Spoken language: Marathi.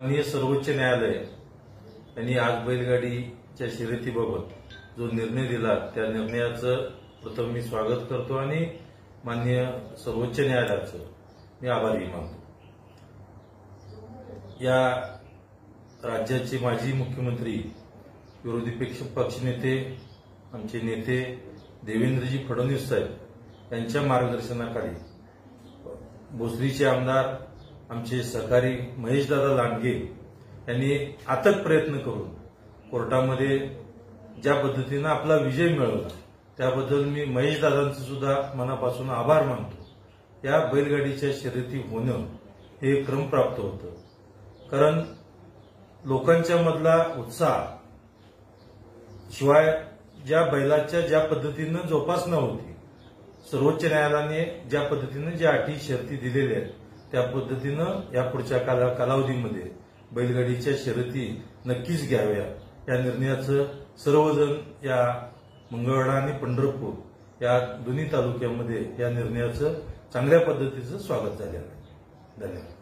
माननीय सर्वोच्च न्यायालय यांनी आज बैलगाडीच्या शर्यतीबाबत जो निर्णय दिला त्या निर्णयाचं प्रथम मी स्वागत करतो आणि माननीय सर्वोच्च न्यायालयाचं मी आभारी मानतो। या राज्याचे माजी मुख्यमंत्री विरोधी पक्षनेते आमचे नेते देवेंद्रजी फडणवीस साहेब यांच्या मार्गदर्शनाखाली भोसरीचे आमदार आमचे सहकारी महेशदादा लांडगे यांनी अथक प्रयत्न करून कोर्टामध्ये ज्या पद्धतीनं आपला विजय मिळवला त्याबद्दल मी महेशदादांचे सुद्धा मनापासून आभार मानतो। या बैलगाडीच्या शर्यती होणं हे क्रमप्राप्त होतं, कारण लोकांच्या मधला उत्साह शिवाय ज्या बैलाच्या ज्या पद्धतीनं जोपासना होती, सर्वोच्च न्यायालयाने ज्या पद्धतीनं ज्या अटी शर्ती दिलेल्या आहेत त्या पद्धतीनं यापुढच्या कालावधीमध्ये बैलगाडीच्या शर्यती नक्कीच घ्याव्या या निर्णयाचं सर्वजण या मंगळवेढा आणि पंढरपूर या दोन्ही तालुक्यामध्ये या निर्णयाचं चांगल्या पद्धतीचं स्वागत झालेलं आहे। धन्यवाद।